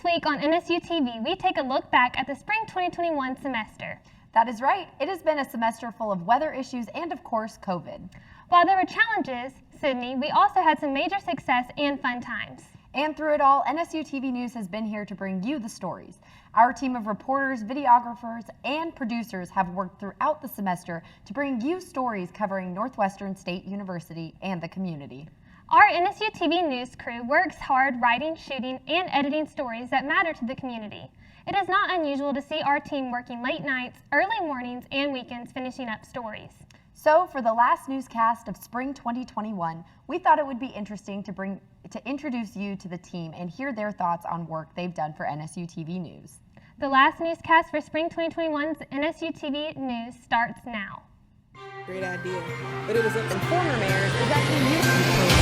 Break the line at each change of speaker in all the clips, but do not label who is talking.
This week on NSU TV, we take a look back at the spring 2021 semester.
That is right. It has been a semester full of weather issues and, of course, COVID.
While there were challenges, Sydney, we also had some major success and fun times.
And through it all, NSU TV News has been here to bring you the stories. Our team of reporters, videographers, and producers have worked throughout the semester to bring you stories covering Northwestern State University and the community.
Our NSU TV News crew works hard writing, shooting, and editing stories that matter to the community. It is not unusual to see our team working late nights, early mornings, and weekends finishing up stories.
So for the last newscast of spring 2021, we thought it would be interesting to introduce you to the team and hear their thoughts on work they've done for NSU TV News.
The last newscast for spring 2021's NSU TV News starts now.
Great idea. But it was up in former mayors. Is that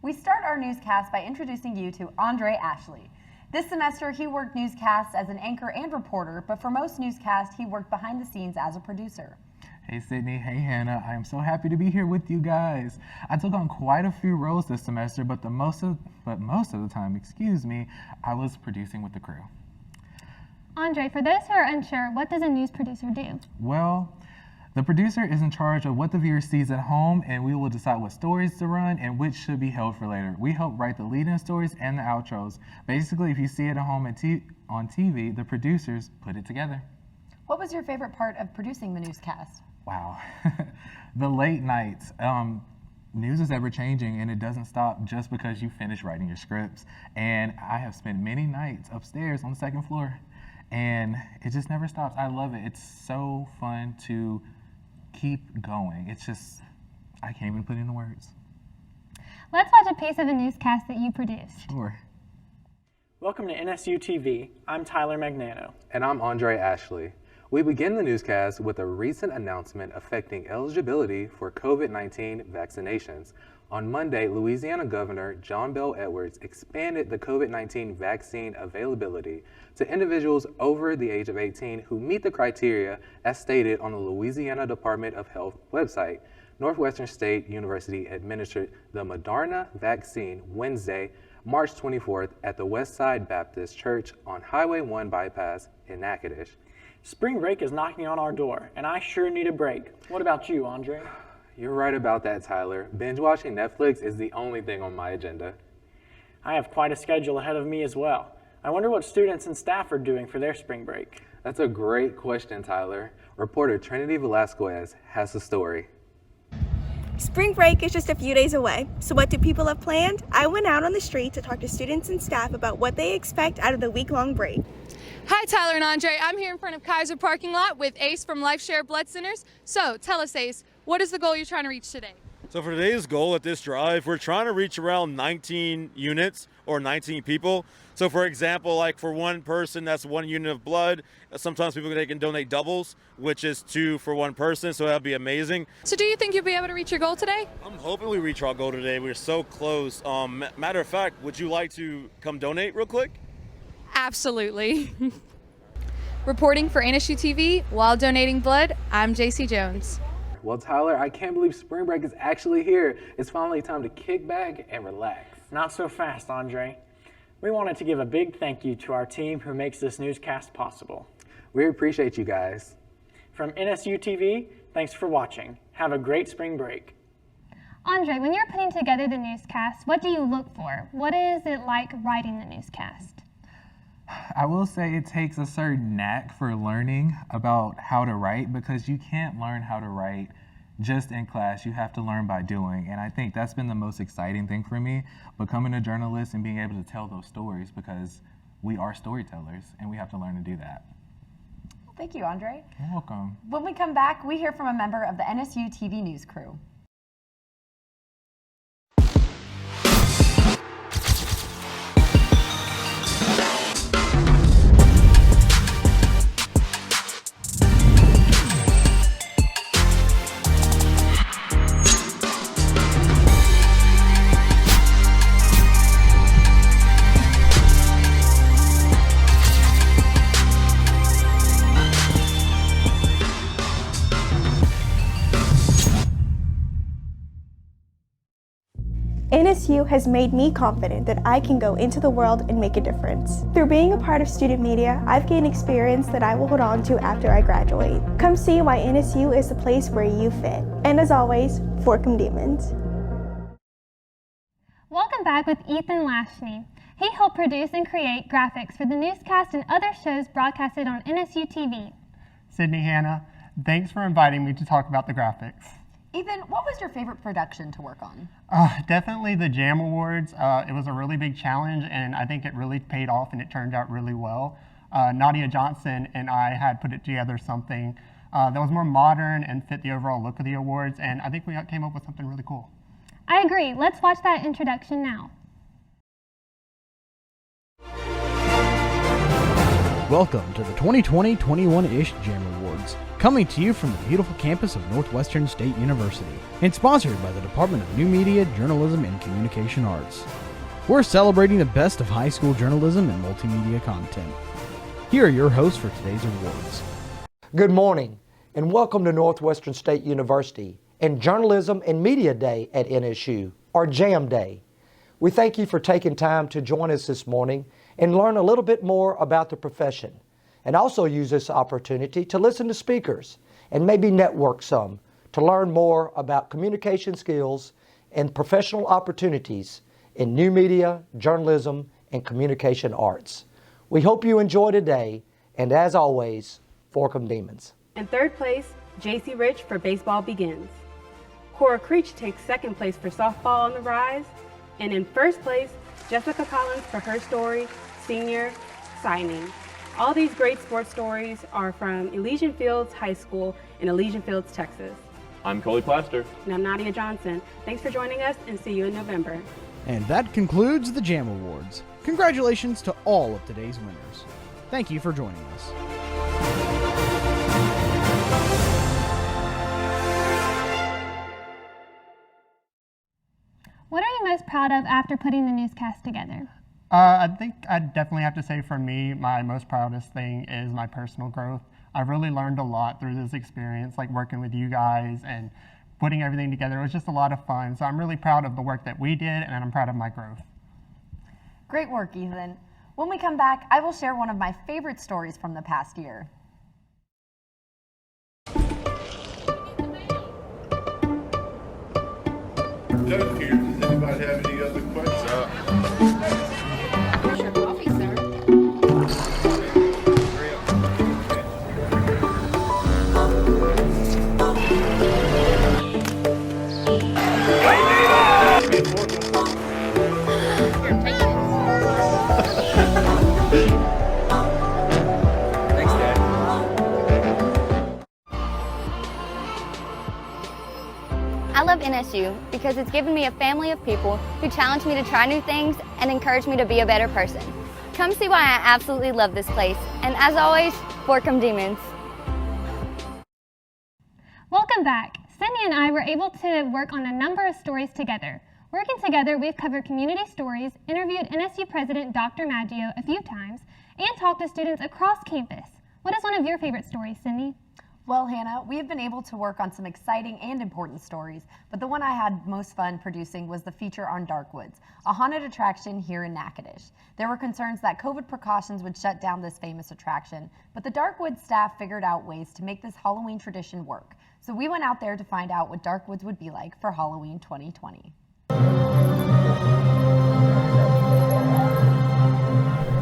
We start our newscast by introducing you to Andre Ashley. This semester, he worked newscasts as an anchor and reporter, but for most newscasts, he worked behind the scenes as a producer.
Hey Sydney, hey Hannah, I am so happy to be here with you guys. I took on quite a few roles this semester, but most of the time, I was producing with the crew.
Andre, for those who are unsure, what does a news producer do?
Well, the producer is in charge of what the viewer sees at home, and we will decide what stories to run and which should be held for later. We help write the lead-in stories and the outros. Basically, if you see it at home on TV, the producers put it together.
What was your favorite part of producing the newscast?
Wow, the late nights. News is ever changing, and it doesn't stop just because you finish writing your scripts. And I have spent many nights upstairs on the second floor, and it just never stops. I love it. It's so fun to keep going. It's just, I can't even put it into words.
Let's watch a piece of a newscast that you produced.
Sure.
Welcome to NSU TV. I'm Tyler Magnano.
And I'm Andre Ashley. We begin the newscast with a recent announcement affecting eligibility for COVID-19 vaccinations. On Monday, Louisiana Governor John Bel Edwards expanded the COVID-19 vaccine availability to individuals over the age of 18 who meet the criteria as stated on the Louisiana Department of Health website. Northwestern State University administered the Moderna vaccine Wednesday, March 24th at the Westside Baptist Church on Highway 1 bypass in Natchitoches.
Spring break is knocking on our door, and I sure need a break. What about you, Andre?
You're right about that, Tyler. Binge watching Netflix is the only thing on my agenda.
I have quite a schedule ahead of me as well. I wonder what students and staff are doing for their spring break.
That's a great question, Tyler. Reporter Trinity Velasquez has the story.
Spring break is just a few days away, so what do people have planned? I went out on the street to talk to students and staff about what they expect out of the week-long break.
Hi, Tyler and Andre. I'm here in front of Kaiser parking lot with Ace from LifeShare Blood Centers. So tell us, Ace, what is the goal you're trying to reach today?
So for today's goal at this drive, we're trying to reach around 19 units or 19 people. So for example, like for one person, that's 1 unit of blood. Sometimes people can donate doubles, which is 2 for one person. So that'd be amazing.
So do you think you'll be able to reach your goal today?
I'm hoping we reach our goal today. We're so close. Matter of fact, would you like to come donate real quick?
Absolutely. Reporting for NSU TV while donating blood, I'm JC Jones.
Well, Tyler, I can't believe spring break is actually here. It's finally time to kick back and relax.
Not so fast, Andre. We wanted to give a big thank you to our team who makes this newscast possible.
We appreciate you guys.
From NSU TV, thanks for watching. Have a great spring break.
Andre, when you're putting together the newscast, what do you look for? What is it like writing the newscast?
I will say it takes a certain knack for learning about how to write, because you can't learn how to write just in class. You have to learn by doing. And I think that's been the most exciting thing for me, becoming a journalist and being able to tell those stories, because we are storytellers and we have to learn to do that.
Well, thank you, Andre.
You're welcome.
When we come back, we hear from a member of the NSU TV News crew.
NSU has made me confident that I can go into the world and make a difference. Through being a part of student media, I've gained experience that I will hold on to after I graduate. Come see why NSU is the place where you fit. And as always, fork 'em demons.
Welcome back with Ethan Lashney. He helped produce and create graphics for the newscast and other shows broadcasted on NSU TV.
Sydney, Hannah, thanks for inviting me to talk about the graphics.
Ethan, what was your favorite production to work on?
Definitely the Jam Awards. It was a really big challenge, and I think it really paid off, and it turned out really well. Nadia Johnson and I had put it together something that was more modern and fit the overall look of the awards, and I think we came up with something really cool.
I agree. Let's watch that introduction now.
Welcome to the 2020-21-ish Jam Awards, coming to you from the beautiful campus of Northwestern State University, and sponsored by the Department of New Media, Journalism, and Communication Arts. We're celebrating the best of high school journalism and multimedia content. Here are your hosts for today's awards.
Good morning, and welcome to Northwestern State University and Journalism and Media Day at NSU, or JAM Day. We thank you for taking time to join us this morning and learn a little bit more about the profession, and also use this opportunity to listen to speakers and maybe network some to learn more about communication skills and professional opportunities in new media, journalism, and communication arts. We hope you enjoy today, and as always, fork 'em demons.
In third place, JC Rich for Baseball Begins. Cora Creech takes second place for Softball on the Rise. And in first place, Jessica Collins for her story, Senior Signing. All these great sports stories are from Elysian Fields High School in Elysian Fields, Texas.
I'm Coley Plaster.
And I'm Nadia Johnson. Thanks for joining us, and see you in November.
And that concludes the Jam Awards. Congratulations to all of today's winners. Thank you for joining us.
What are you most proud of after putting the newscast together?
I think I'd definitely have to say for me, my most proudest thing is my personal growth. I've really learned a lot through this experience, like working with you guys and putting everything together. It was just a lot of fun. So I'm really proud of the work that we did, and I'm proud of my growth.
Great work, Ethan. When we come back, I will share one of my favorite stories from the past year.
Doug here. Does anybody have any other questions?
Here's your coffee, sir.
Thanks, Dad.
I love NSU because it's given me a family of people who challenge me to try new things and encourage me to be a better person. Come see why I absolutely love this place. And as always, fork 'em demons.
Welcome back. Cindy and I were able to work on a number of stories together. Working together, we've covered community stories, interviewed NSU President Dr. Maggio a few times, and talked to students across campus. What is one of your favorite stories, Cindy?
Well, Hannah, we have been able to work on some exciting and important stories, but the one I had most fun producing was the feature on Darkwoods, a haunted attraction here in Natchitoches. There were concerns that COVID precautions would shut down this famous attraction, but the Darkwoods staff figured out ways to make this Halloween tradition work. So we went out there to find out what Darkwoods would be like for Halloween 2020.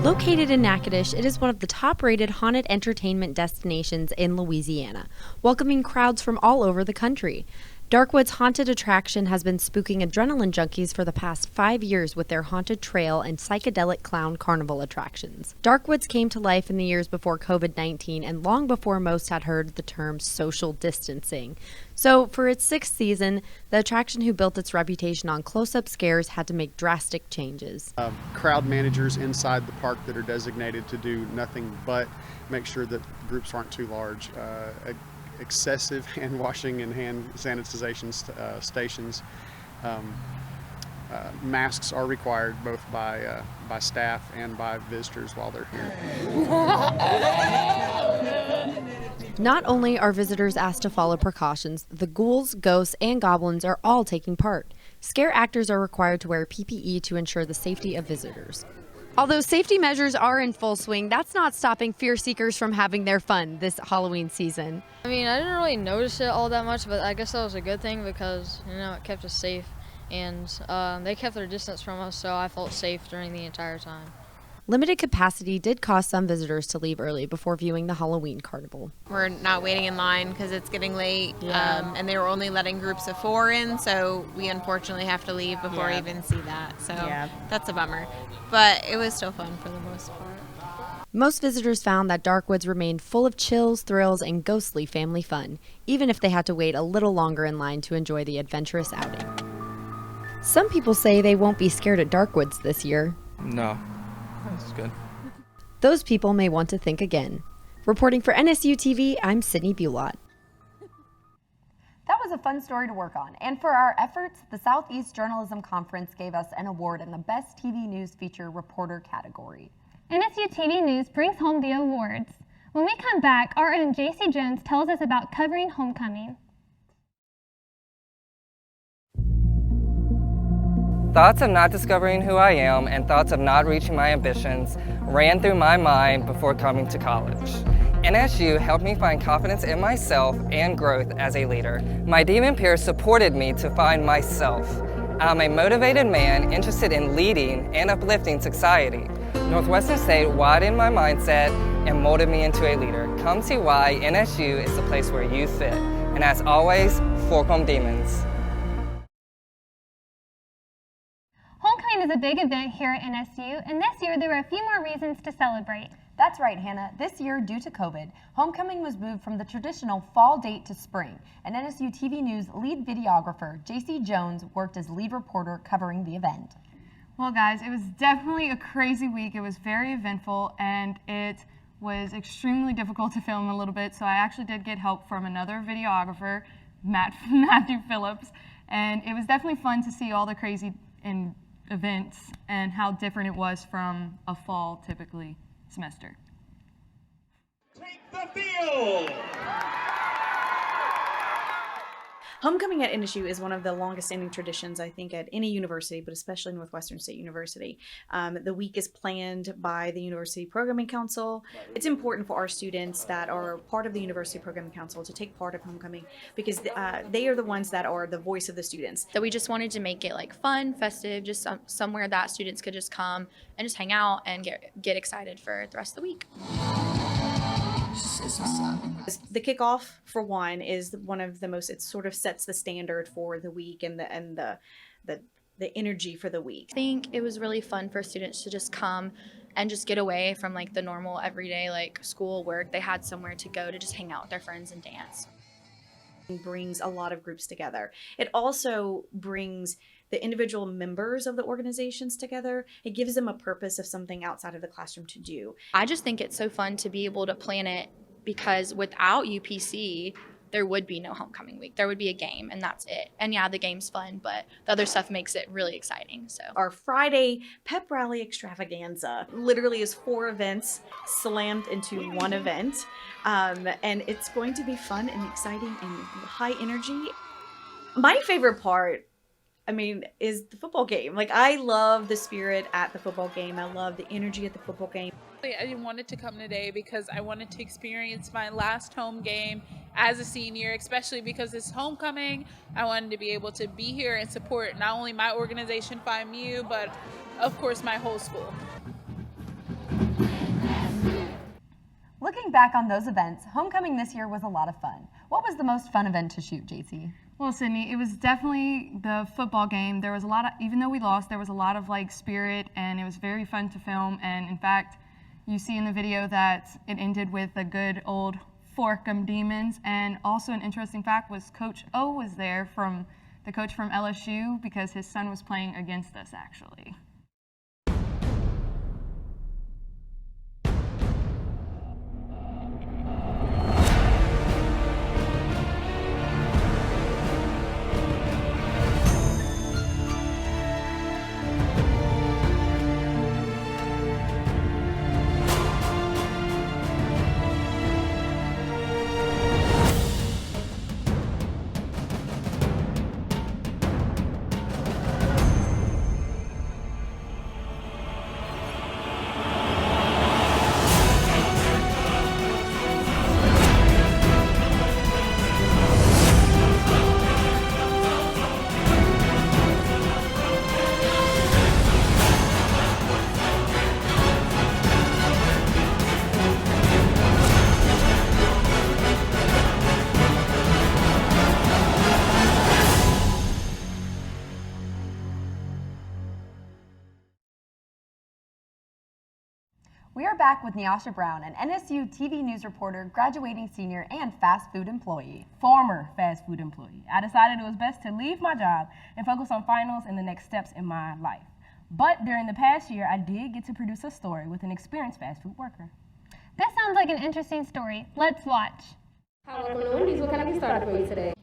Located in Natchitoches, it is one of the top-rated haunted entertainment destinations in Louisiana, welcoming crowds from all over the country. Darkwoods' haunted attraction has been spooking adrenaline junkies for the past 5 years with their haunted trail and psychedelic clown carnival attractions. Darkwoods came to life in the years before COVID-19 and long before most had heard the term social distancing. So, for its 6th season, the attraction who built its reputation on close-up scares had to make drastic changes.
Crowd managers inside the park that are designated to do nothing but make sure that groups aren't too large. Excessive hand washing and hand sanitization stations. Masks are required both by staff and by visitors while they're here.
Not only are visitors asked to follow precautions, the ghouls, ghosts, and goblins are all taking part. Scare actors are required to wear PPE to ensure the safety of visitors.
Although safety measures are in full swing, that's not stopping fear seekers from having their fun this Halloween season.
I mean, I didn't really notice it all that much, but I guess that was a good thing because, it kept us safe. And they kept their distance from us, so I felt safe during the entire time.
Limited capacity did cause some visitors to leave early before viewing the Halloween carnival.
We're not waiting in line because it's getting late,
Yeah.
and they were only letting groups of 4 in, so we unfortunately have to leave before we even see that. So that's a bummer. But it was still fun for the most part.
Most visitors found that Darkwoods remained full of chills, thrills, and ghostly family fun, even if they had to wait a little longer in line to enjoy the adventurous outing. Some people say they won't be scared at Darkwoods this year.
No. That's good.
Those people may want to think again. Reporting for NSU TV, I'm Sydney Bulott.
That was a fun story to work on. And for our efforts, the Southeast Journalism Conference gave us an award in the Best TV News Feature Reporter category.
NSU TV News brings home the awards. When we come back, our own JC Jones tells us about covering homecoming.
Thoughts of not discovering who I am and thoughts of not reaching my ambitions ran through my mind before coming to college. NSU helped me find confidence in myself and growth as a leader. My demon peers supported me to find myself. I'm a motivated man interested in leading and uplifting society. Northwestern State widened my mindset and molded me into a leader. Come see why NSU is the place where you fit. And as always, fork 'em demons.
Homecoming is a big event here at NSU, and this year there were a few more reasons to celebrate.
That's right, Hannah. This year, due to COVID, homecoming was moved from the traditional fall date to spring, and NSU TV News lead videographer JC Jones worked as lead reporter covering the event.
Well, guys, it was definitely a crazy week. It was very eventful, and it was extremely difficult to film a little bit, so I actually did get help from another videographer, Matthew Phillips, and it was definitely fun to see all the crazy events and how different it was from a fall typically semester.
Take the field!
Homecoming at NSU is one of the longest standing traditions, I think, at any university, but especially Northwestern State University. The week is planned by the University Programming Council. It's important for our students that are part of the University Programming Council to take part of homecoming because they are the ones that are the voice of the students.
So we just wanted to make it like fun, festive, just somewhere that students could just come and just hang out and get excited for the rest of the week.
The kickoff, for one, is one of the most, it sort of sets the standard for the week and the energy for the week.
I think it was really fun for students to just come and just get away from like the normal everyday like school work. They had somewhere to go to just hang out with their friends and dance.
It brings a lot of groups together. It also brings the individual members of the organizations together. It gives them a purpose of something outside of the classroom to do.
I just think it's so fun to be able to plan it because without UPC, there would be no homecoming week. There would be a game and that's it. And yeah, the game's fun, but the other stuff makes it really exciting. So
our Friday pep rally extravaganza literally is 4 events slammed into one event. And it's going to be fun and exciting and high energy. My favorite part, is the football game. Like, I love the spirit at the football game. I love the energy at the football game.
I wanted to come today because I wanted to experience my last home game as a senior, especially because it's homecoming. I wanted to be able to be here and support not only my organization, FIMU, but of course my whole school.
Looking back on those events, homecoming this year was a lot of fun. What was the most fun event to shoot, JC?
Well, Sydney, it was definitely the football game. There was a lot of, even though we lost, there was a lot of spirit, and it was very fun to film. And in fact, you see in the video that it ended with a good old fork 'em demons. And also an interesting fact was Coach O was there, the coach from LSU, because his son was playing against us actually.
We are back with Nyasha Brown, an NSU TV news reporter, graduating senior, and fast food employee.
Former fast food employee. I decided it was best to leave my job and focus on finals and the next steps in my life. But during the past year, I did get to produce a story with an experienced fast food worker.
This sounds like an interesting story. Let's watch.
Welcome to Wendy's. What can I get started for you today?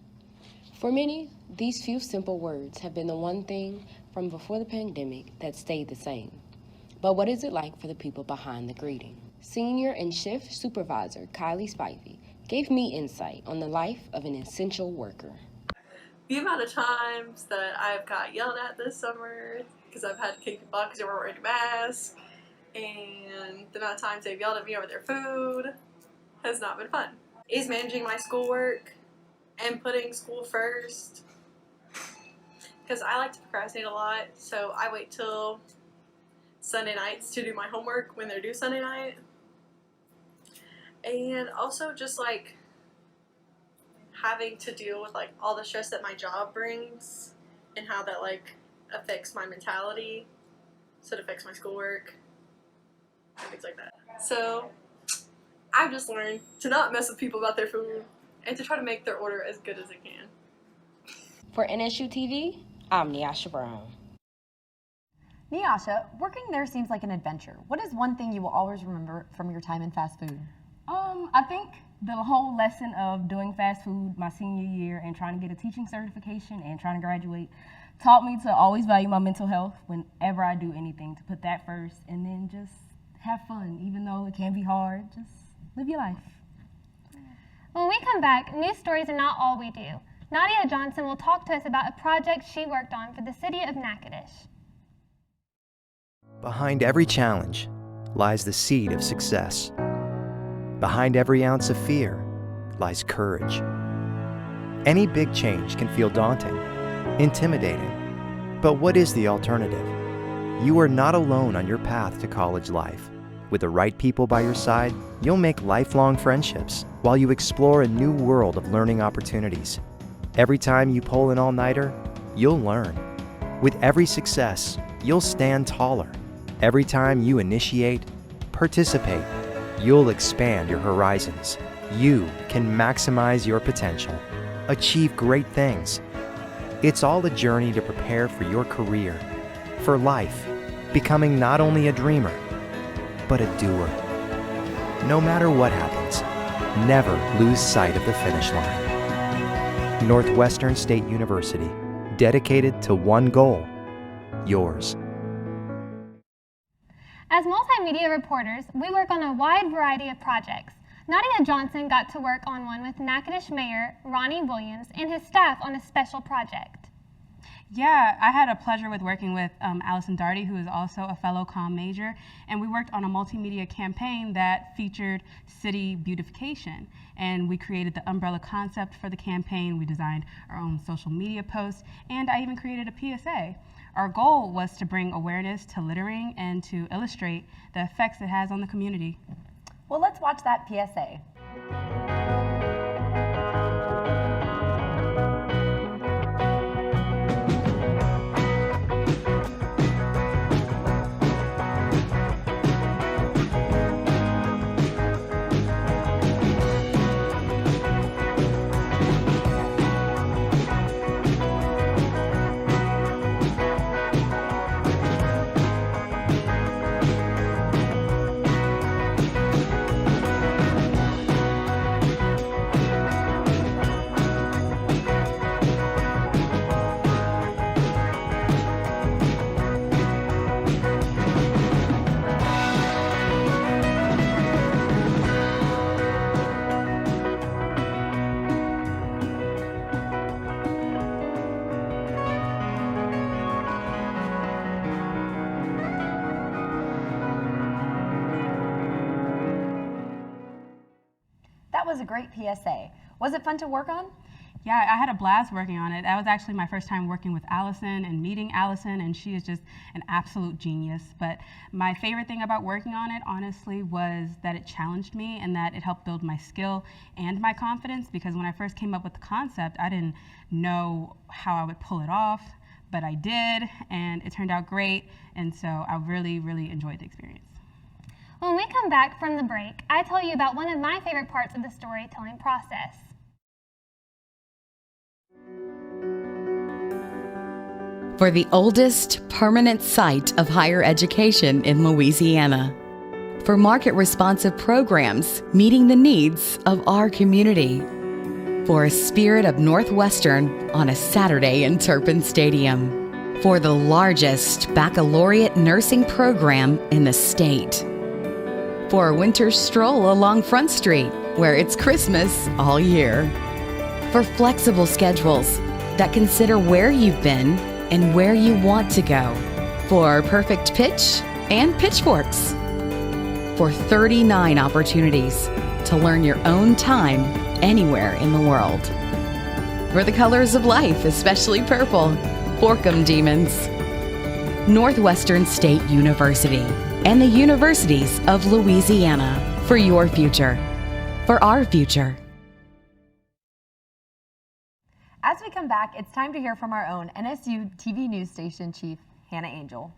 For many, these few simple words have been the one thing from before the pandemic that stayed the same. But what is it like for the people behind the greeting? Senior and shift supervisor Kylie Spivey gave me insight on the life of an essential worker.
The amount of times that I've got yelled at this summer because I've had to kick the butt because they weren't wearing a mask, and the amount of times they've yelled at me over their food has not been fun. Is managing my schoolwork and putting school first, because I like to procrastinate a lot, so I wait till Sunday nights to do my homework when they're due Sunday night. And also just like having to deal with like all the stress that my job brings and how that like affects my mentality, so it affects my schoolwork and things like that. So I've just learned to not mess with people about their food and to try to make their order as good as I can.
For NSU TV, I'm Nyasha Brown.
Nyasha, working there seems like an adventure. What is one thing you will always remember from your time in fast food?
I think the whole lesson of doing fast food my senior year and trying to get a teaching certification and trying to graduate taught me to always value my mental health whenever I do anything, to put that first and then just have fun. Even though it can be hard, just live your life.
When we come back, news stories are not all we do. Nadia Johnson will talk to us about a project she worked on for the city of Natchitoches.
Behind every challenge lies the seed of success. Behind every ounce of fear lies courage. Any big change can feel daunting, intimidating, but what is the alternative? You are not alone on your path to college life. With the right people by your side, you'll make lifelong friendships while you explore a new world of learning opportunities. Every time you pull an all-nighter, you'll learn. With every success, you'll stand taller. Every time you initiate, participate, you'll expand your horizons. You can maximize your potential, achieve great things. It's all a journey to prepare for your career, for life, becoming not only a dreamer, but a doer. No matter what happens, never lose sight of the finish line. Northwestern State University, dedicated to one goal, yours.
As multimedia reporters, we work on a wide variety of projects. Nadia Johnson got to work on one with Natchitoches Mayor Ronnie Williams and his staff on a special project.
Yeah, I had a pleasure with working with Allison Darty, who is also a fellow comm major, and we worked on a multimedia campaign that featured city beautification. And we created the umbrella concept for the campaign, we designed our own social media posts, and I even created a PSA. Our goal was to bring awareness to littering and to illustrate the effects it has on the community.
Well, let's watch that PSA. That was a great PSA. Was it fun to work on?
Yeah, I had a blast working on it. That was actually my first time working with Allison and meeting Allison, and she is just an absolute genius. But my favorite thing about working on it, honestly, was that it challenged me and that it helped build my skill and my confidence, because when I first came up with the concept, I didn't know how I would pull it off, but I did, and it turned out great, and so I really, really enjoyed the experience.
When we come back from the break, I tell you about one of my favorite parts of the storytelling process.
For the oldest permanent site of higher education in Louisiana. For market-responsive programs meeting the needs of our community. For a spirit of Northwestern on a Saturday in Turpin Stadium. For the largest baccalaureate nursing program in the state. For a winter stroll along Front Street, where it's Christmas all year. For flexible schedules that consider where you've been and where you want to go. For perfect pitch and pitchforks. For 39 opportunities to learn your own time anywhere in the world. For the colors of life, especially purple, Forkum Demons. Northwestern State University and the universities of Louisiana. For your future. For our future.
As we come back, it's time to hear from our own NSU TV news station chief, Hannah Angel.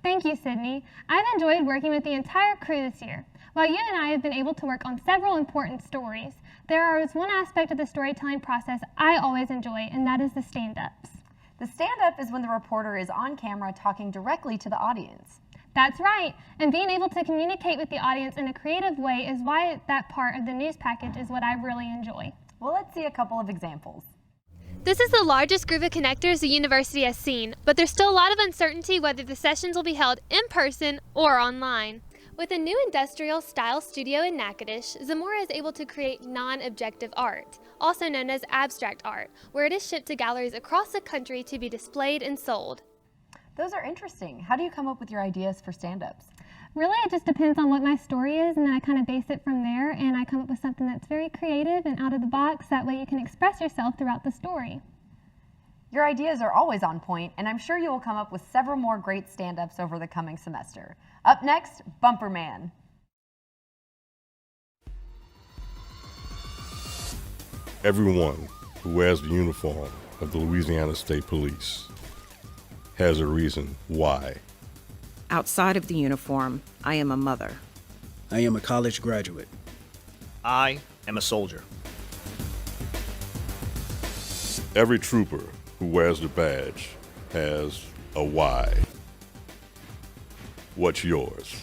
Thank you, Sydney. I've enjoyed working with the entire crew this year. While you and I have been able to work on several important stories, there is one aspect of the storytelling process I always enjoy, and that is the stand-ups.
The stand-up is when the reporter is on camera talking directly to the audience.
That's right, and being able to communicate with the audience in a creative way is why that part of the news package is what I really enjoy.
Well, let's see a couple of examples.
This is the largest group of connectors the university has seen, but there's still a lot of uncertainty whether the sessions will be held in person or online. With a new industrial-style studio in Natchitoches, Zamora is able to create non-objective art, also known as abstract art, where it is shipped to galleries across the country to be displayed and sold.
Those are interesting. How do you come up with your ideas for stand-ups?
Really, it just depends on what my story is, and then I kind of base it from there, and I come up with something that's very creative and out of the box. That way you can express yourself throughout the story.
Your ideas are always on point, and I'm sure you will come up with several more great stand-ups over the coming semester. Up next, Bumper Man.
Everyone who wears the uniform of the Louisiana State Police has a reason why.
Outside of the uniform, I am a mother.
I am a college graduate.
I am a soldier.
Every trooper who wears the badge has a why. What's yours?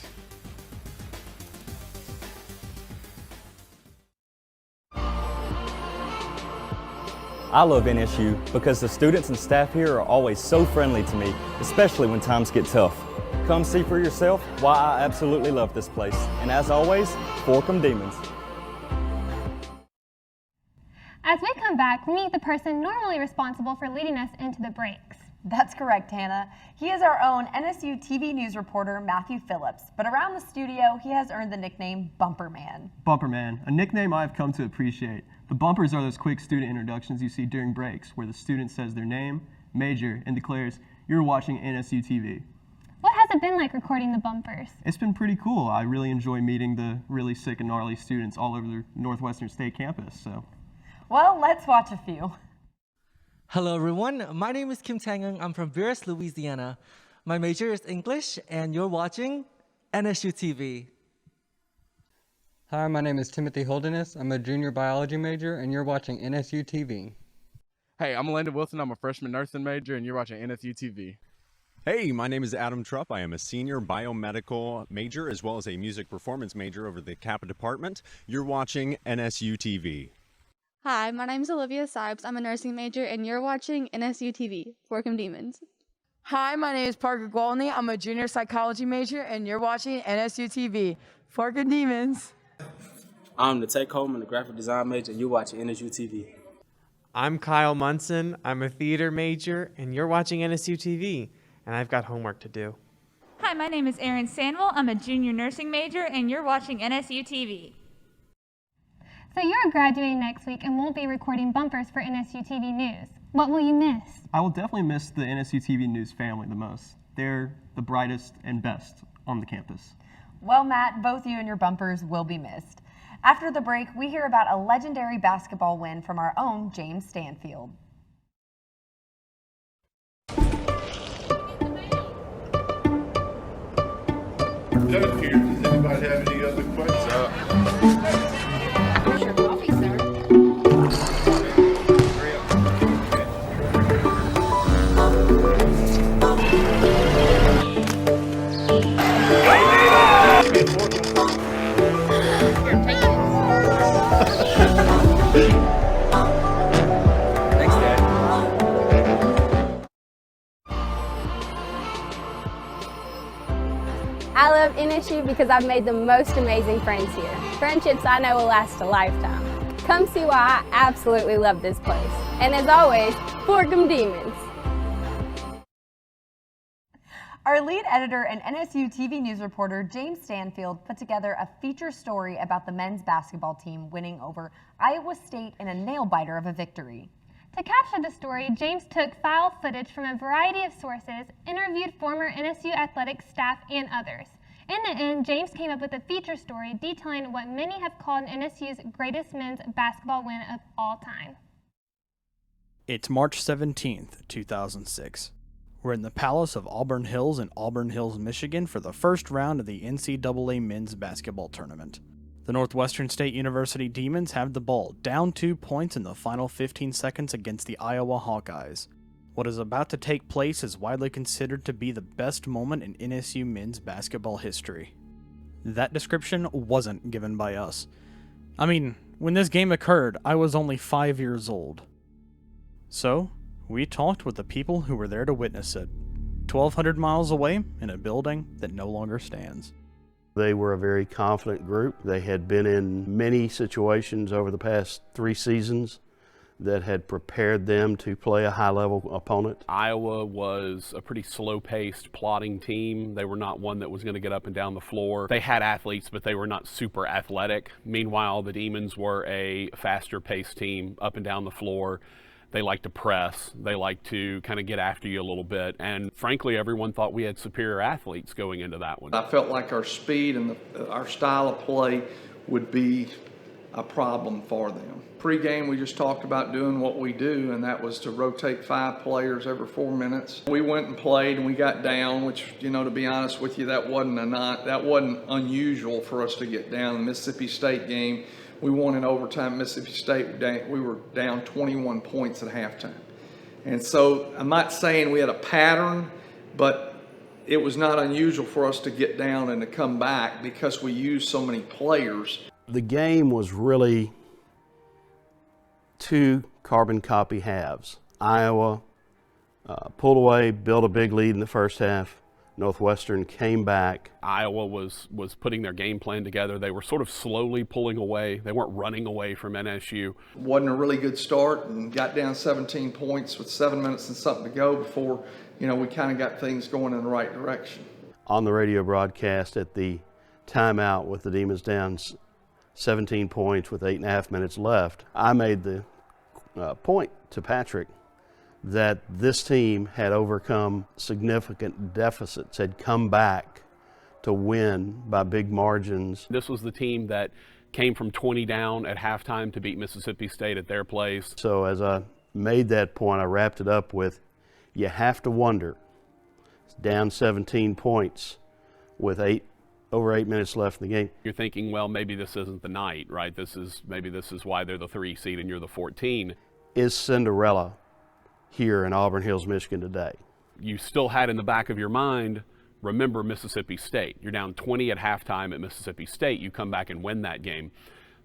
I love NSU because the students and staff here are always so friendly to me, especially when times get tough. Come see for yourself why I absolutely love this place. And as always, Forkum Demons.
As we come back, we meet the person normally responsible for leading us into the breaks.
That's correct, Hannah. He is our own NSU TV news reporter, Matthew Phillips, but around the studio, he has earned the nickname Bumper Man.
Bumper Man, a nickname I've come to appreciate. The bumpers are those quick student introductions you see during breaks, where the student says their name, major, and declares, "You're watching NSU TV."
What has it been like recording the bumpers?
It's been pretty cool. I really enjoy meeting the really sick and gnarly students all over the Northwestern State campus, so.
Well, let's watch a few.
Hello everyone, my name is Kim Tangung. I'm from Beers, Louisiana. My major is English and you're watching NSU TV.
Hi, my name is Timothy Holderness. I'm a junior biology major and you're watching NSU TV.
Hey, I'm Landon Wilson. I'm a freshman nursing major and you're watching NSU TV.
Hey, my name is Adam Trupp. I am a senior biomedical major as well as a music performance major over the Kappa department. You're watching NSU TV.
Hi, my name is Olivia Sibes. I'm a nursing major, and you're watching NSU TV, Forkum Demons.
Hi, my name is Parker Gwaltney. I'm a junior psychology major, and you're watching NSU TV, Forkum Demons.
I'm the take home and the graphic design major, and you're watching NSU TV.
I'm Kyle Munson. I'm a theater major, and you're watching NSU TV, and I've got homework to do.
Hi, my name is Erin Sandwell. I'm a junior nursing major, and you're watching NSU TV.
So you're graduating next week and won't be recording bumpers for NSU TV News. What will you miss?
I will definitely miss the NSU TV News family the most. They're the brightest and best on the campus.
Well, Matt, both you and your bumpers will be missed. After the break, we hear about a legendary basketball win from our own James Stanfield.
Does anybody have
love NSU because I've made the most amazing friends here. Friendships I know will last a lifetime. Come see why I absolutely love this place. And as always, fork 'em demons.
Our lead editor and NSU TV news reporter, James Stanfield, put together a feature story about the men's basketball team winning over Iowa State in a nail-biter of a victory.
To capture the story, James took file footage from a variety of sources, interviewed former NSU athletics staff and others. In the end, James came up with a feature story detailing what many have called NSU's greatest men's basketball win of all time.
It's March 17th, 2006. We're in the Palace of Auburn Hills in Auburn Hills, Michigan for the first round of the NCAA men's basketball tournament. The Northwestern State University Demons have the ball, down 2 points in the final 15 seconds against the Iowa Hawkeyes. What is about to take place is widely considered to be the best moment in NSU men's basketball history. That description wasn't given by us. I mean, when this game occurred, I was only 5 years old. So, we talked with the people who were there to witness it, 1,200 miles away in a building that no longer stands.
They were a very confident group. They had been in many situations over the past 3 seasons that had prepared them to play a high-level opponent.
Iowa was a pretty slow-paced, plodding team. They were not one that was going to get up and down the floor. They had athletes, but they were not super athletic. Meanwhile, the Demons were a faster-paced team, up and down the floor. They like to press. They like to kind of get after you a little bit. And frankly, everyone thought we had superior athletes going into that one.
I felt like our speed and our style of play would be a problem for them. Pre-game, we just talked about doing what we do, and that was to rotate 5 players every 4 minutes. We went and played, and we got down, which, you know, to be honest with you, that wasn't unusual for us to get down. The Mississippi State game, we won in overtime. Mississippi State, we were down 21 points at halftime. And so I'm not saying we had a pattern, but it was not unusual for us to get down and to come back because we used so many players.
The game was really 2 carbon copy halves. Iowa pulled away, built a big lead in the first half. Northwestern came back.
Iowa was putting their game plan together. They were sort of slowly pulling away. They weren't running away from NSU.
Wasn't a really good start and got down 17 points with 7 minutes and something to go before, you know, we kind of got things going in the right direction.
On the radio broadcast at the timeout with the Demons down 17 points with 8.5 minutes left, I made the point to Patrick that this team had overcome significant deficits, had come back to win by big margins.
This was the team that came from 20 down at halftime to beat Mississippi State at their place.
So as I made that point, I wrapped it up with, you have to wonder, it's down 17 points with over 8 minutes left in the game.
You're thinking, well, maybe this isn't the night, right? Maybe this is why they're the 3 seed and you're the 14.
Is Cinderella here in Auburn Hills, Michigan today?
You still had in the back of your mind, remember Mississippi State. You're down 20 at halftime at Mississippi State. You come back and win that game.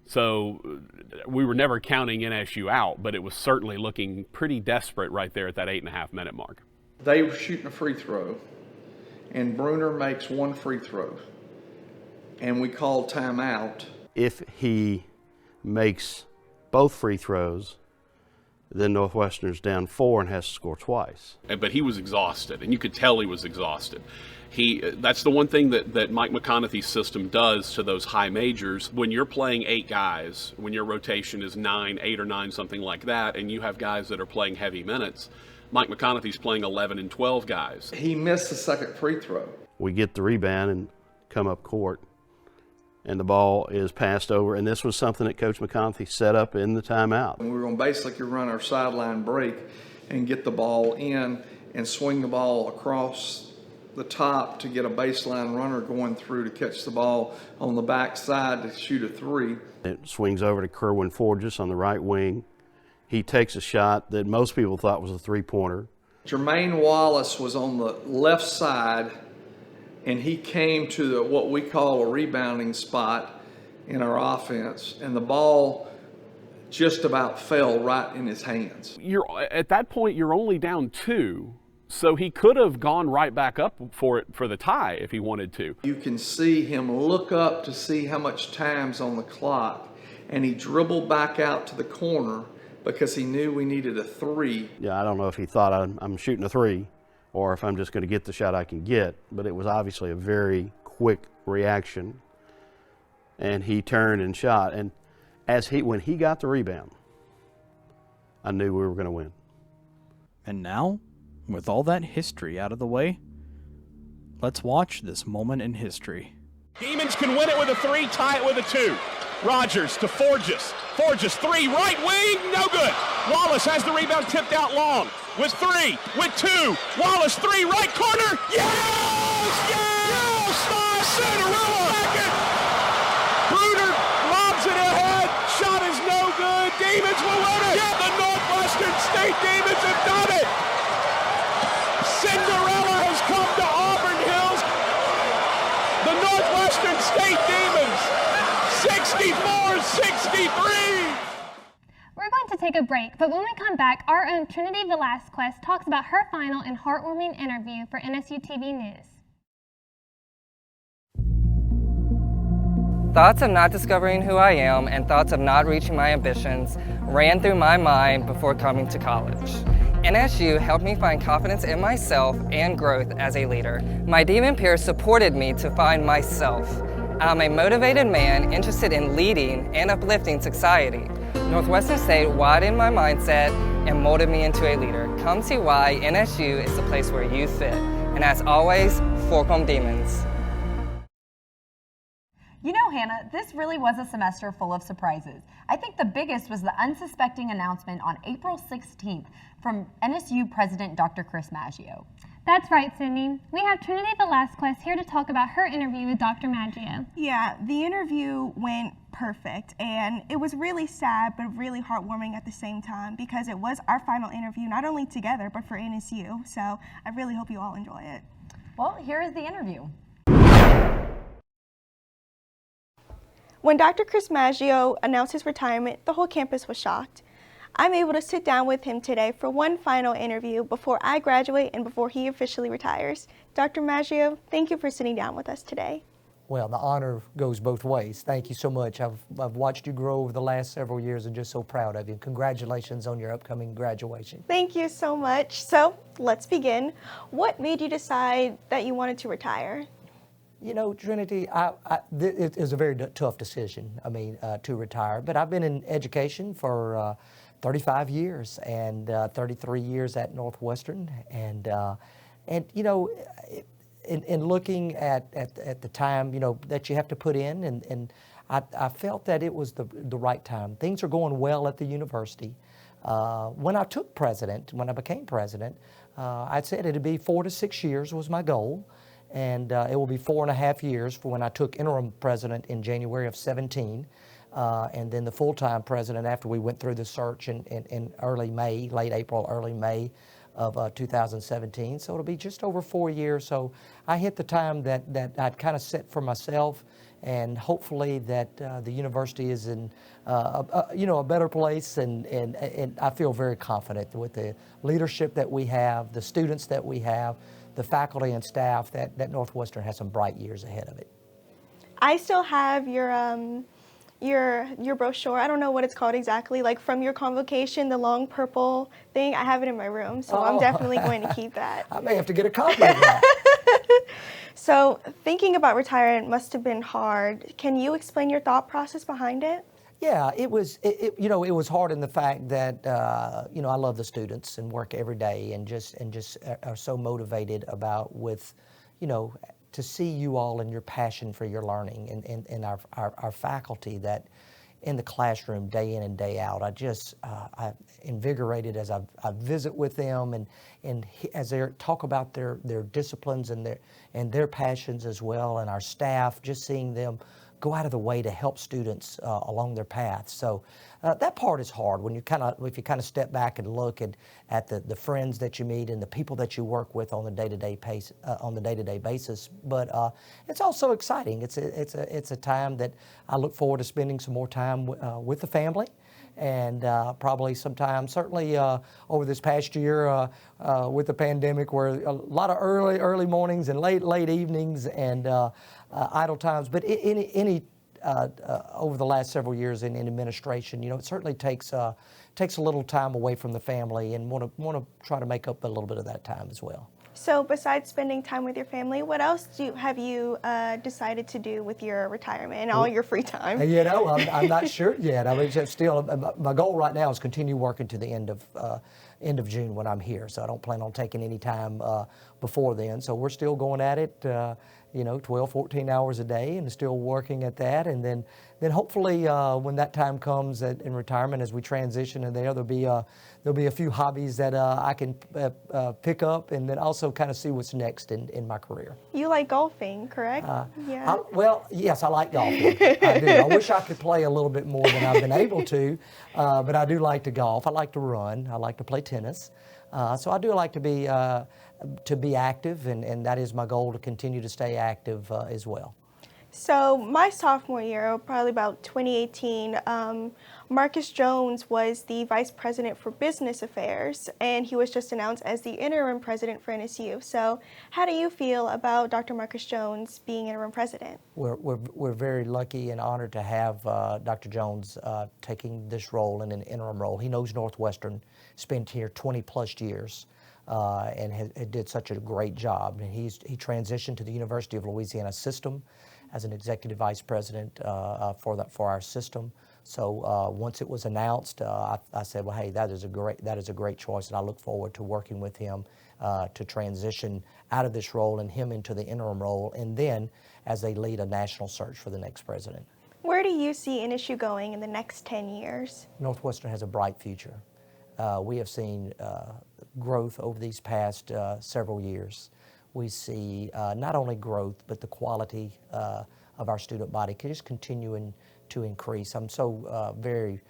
So we were never counting NSU out, but it was certainly looking pretty desperate right there at that 8.5 minute mark.
They were shooting a free throw, and Bruner makes 1 free throw, and we called timeout.
If he makes both free throws, then Northwestern's down 4 and has to score twice.
But he was exhausted, and you could tell he was exhausted. That's the one thing that Mike McConaughey's system does to those high majors. When you're playing 8 guys, when your rotation is 8 or 9, something like that, and you have guys that are playing heavy minutes, Mike McConaughey's playing 11 and 12 guys.
He missed the second free throw.
We get the rebound and come up court, and the ball is passed over, and this was something that Coach McConaughey set up in the timeout.
And we were going to basically run our sideline break and get the ball in and swing the ball across the top to get a baseline runner going through to catch the ball on the back side to shoot a 3.
It swings over to Kerwin Forges on the right wing. He takes a shot that most people thought was a 3-pointer.
Jermaine Wallace was on the left side, and he came to what we call a rebounding spot in our offense, and the ball just about fell right in his hands.
At that point, you're only down 2, So he could have gone right back up for it for the tie if he wanted to.
You can see him look up to see how much time's on the clock, and he dribbled back out to the corner because he knew we needed a 3.
Yeah, I don't know if he thought I'm shooting a 3 or if I'm just going to get the shot I can get, but it was obviously a very quick reaction, and he turned and shot. And when he got the rebound, I knew we were going to win.
And now, with all that history out of the way, let's watch this moment in history.
Demons can win it with a 3, tie it with a 2. Rogers to Forges. Forges 3, right wing, no good. Wallace has the rebound tipped out long. With 3, with 2. Wallace 3, right corner. Yes! Yes! Cinderella! Second. Bruder lobs it ahead. Shot is no good. Demons will win it. Yeah, the Northwestern State Demons have done it. Cinderella has come to Auburn Hills. The Northwestern State Demons, 64-63.
We're going to take a break, but when we come back, our own Trinity Velasquez talks about her final and heartwarming interview for NSU TV News.
Thoughts of not discovering who I am and thoughts of not reaching my ambitions ran through my mind before coming to college. NSU helped me find confidence in myself and growth as a leader. My demon peers supported me to find myself. I'm a motivated man interested in leading and uplifting society. Northwestern State widened my mindset and molded me into a leader. Come see why NSU is the place where you fit. And as always, fork 'em demons.
You know, Hannah, this really was a semester full of surprises. I think the biggest was the unsuspecting announcement on April 16th from NSU President Dr. Chris Maggio.
That's right, Sydney. We have Trinity Velasquez here to talk about her interview with Dr. Maggio.
Yeah, the interview went perfect, and it was really sad but really heartwarming at the same time because it was our final interview, not only together but for NSU, so I really hope you all enjoy it.
Well, here is the interview.
When Dr. Chris Maggio announced his retirement, the whole campus was shocked. I'm able to sit down with him today for one final interview before I graduate and before he officially retires. Dr. Maggio, thank you for sitting down with us today.
Well, the honor goes both ways. Thank you so much. I've watched you grow over the last several years and just so proud of you. Congratulations on your upcoming graduation.
Thank you so much. So let's begin. What made you decide that you wanted to retire?
You know, Trinity, it is a very tough decision, to retire. But I've been in education for 35 years and 33 years at Northwestern. And you know, in looking at the time, you know, that you have to put in, and I felt that it was the right time. Things are going well at the university. When I became president, I said it'd be 4 to 6 years was my goal. And it will be 4.5 years for when I took interim president in January of 17, and then the full-time president after we went through the search in early May, late April, early May of 2017. So it'll be just over 4 years. So I hit the time that I'd kind of set for myself, and hopefully that the university is in a better place, and I feel very confident with the leadership that we have, the students that we have, the faculty and staff, that Northwestern has some bright years ahead of it.
I still have your brochure. I don't know what it's called exactly, like from your convocation, the long purple thing. I have it in my room, so I'm definitely going to keep that.
I may have to get a copy of that.
So thinking about retirement must have been hard. Can you explain your thought process behind it?
Yeah, it was hard in the fact that I love the students and work every day and just are so motivated to see you all and your passion for your learning and our faculty that in the classroom day in and day out. I'm invigorated as I visit with them and as they talk about their disciplines and their passions as well, and our staff, just seeing them go out of the way to help students along their path. So that part is hard when if you kind of step back and look at the friends that you meet and the people that you work with on the day-to-day basis. But it's also exciting. It's a time that I look forward to spending some more time with the family and probably sometime, certainly over this past year with the pandemic, where a lot of early mornings and late evenings and idle times. But over the last several years in administration, it certainly takes a little time away from the family, and want to try to make up a little bit of that time as well.
So besides spending time with your family, what else have you decided to do with your retirement and all your free time?
I'm not sure yet. I mean, still, my goal right now is continue working to the end of June when I'm here. So I don't plan on taking any time before then. So we're still going at it, 12, 14 hours a day, and still working at that. And then hopefully when that time comes in retirement, as we transition in there, there'll be a few hobbies that I can pick up, and then also kind of see what's next in my career.
You like golfing, correct? Yeah.
Yes, I like golfing. I do. I wish I could play a little bit more than I've been able to, but I do like to golf. I like to run. I like to play tennis. So I do like to be active, and that is my goal, to continue to stay active as well.
So my sophomore year, probably about 2018, Marcus Jones was the Vice President for Business Affairs, and he was just announced as the interim president for NSU. So how do you feel about Dr. Marcus Jones being interim president?
We're very lucky and honored to have Dr. Jones taking this role in an interim role. He knows Northwestern, spent here 20 plus years. And did such a great job. And he transitioned to the University of Louisiana system as an executive vice president for our system. So once it was announced, I said, well, hey, that is a great choice, and I look forward to working with him to transition out of this role and him into the interim role, and then as they lead a national search for the next president.
Where do you see NSU going in the next 10 years?
Northwestern has a bright future. We have seen growth over these past several years. We see not only growth, but the quality of our student body just continuing to increase. I'm so very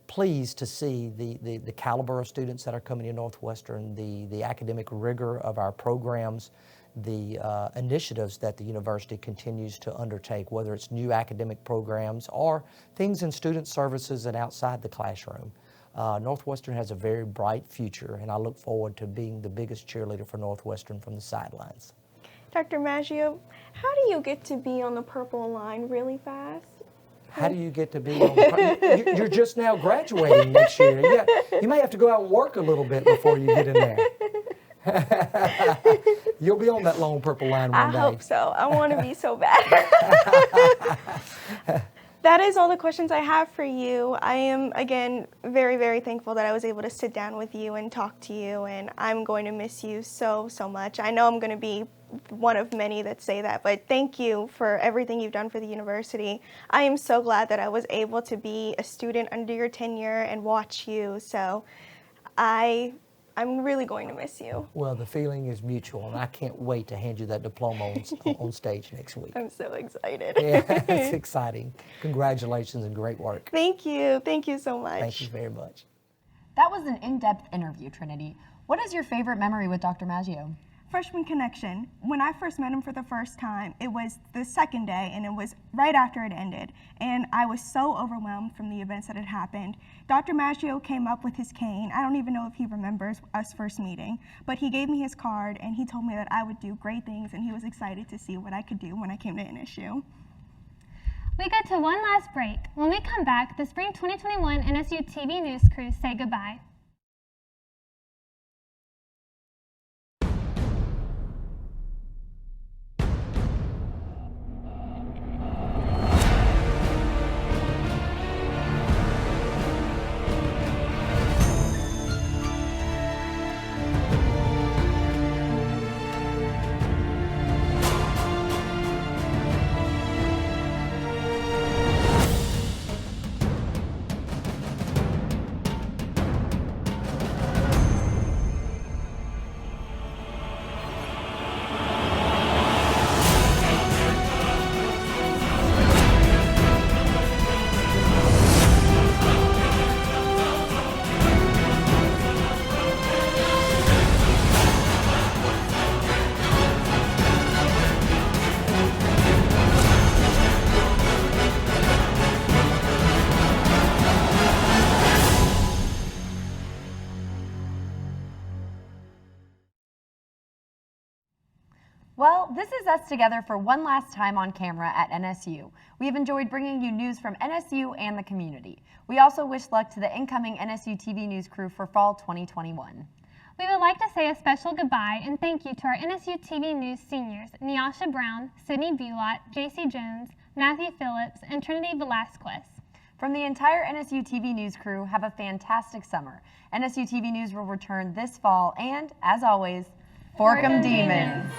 pleased to see the caliber of students that are coming to Northwestern, the academic rigor of our programs, the initiatives that the university continues to undertake, whether it's new academic programs or things in student services and outside the classroom. Northwestern has a very bright future, and I look forward to being the biggest cheerleader for Northwestern from the sidelines.
Dr. Maggio, how do you get to be on the purple line really fast?
How do you get to be on the purple? You're just now graduating next year. Yeah, you may have to go out and work a little bit before you get in there. You'll be on that long purple line one day.
I hope so. I want to be so bad. That is all the questions I have for you. I am, again, very, very thankful that I was able to sit down with you and talk to you, and I'm going to miss you so, so much. I know I'm going to be one of many that say that, but thank you for everything you've done for the university. I am so glad that I was able to be a student under your tenure and watch you, so I'm really going to miss you.
Well, the feeling is mutual, and I can't wait to hand you that diploma on stage next week.
I'm so excited.
Yeah, it's exciting. Congratulations and great work.
Thank you. Thank you so much.
Thank you very much.
That was an in-depth interview, Trinity. What is your favorite memory with Dr. Maggio?
Freshman connection. When I first met him for the first time, it was the second day, and it was right after it ended. And I was so overwhelmed from the events that had happened. Dr. Maggio came up with his cane. I don't even know if he remembers us first meeting, but he gave me his card, and he told me that I would do great things, and he was excited to see what I could do when I came to NSU.
We go to one last break. When we come back, the Spring 2021 NSU TV News crew say goodbye.
Well, this is us together for one last time on camera at NSU. We have enjoyed bringing you news from NSU and the community. We also wish luck to the incoming NSU TV news crew for fall 2021.
We would like to say a special goodbye and thank you to our NSU TV News seniors, Nyasha Brown, Sydney Bulott, JC Jones, Matthew Phillips, and Trinity Velasquez.
From the entire NSU TV News crew, have a fantastic summer. NSU TV News will return this fall, and, as always, Fork 'em Demons!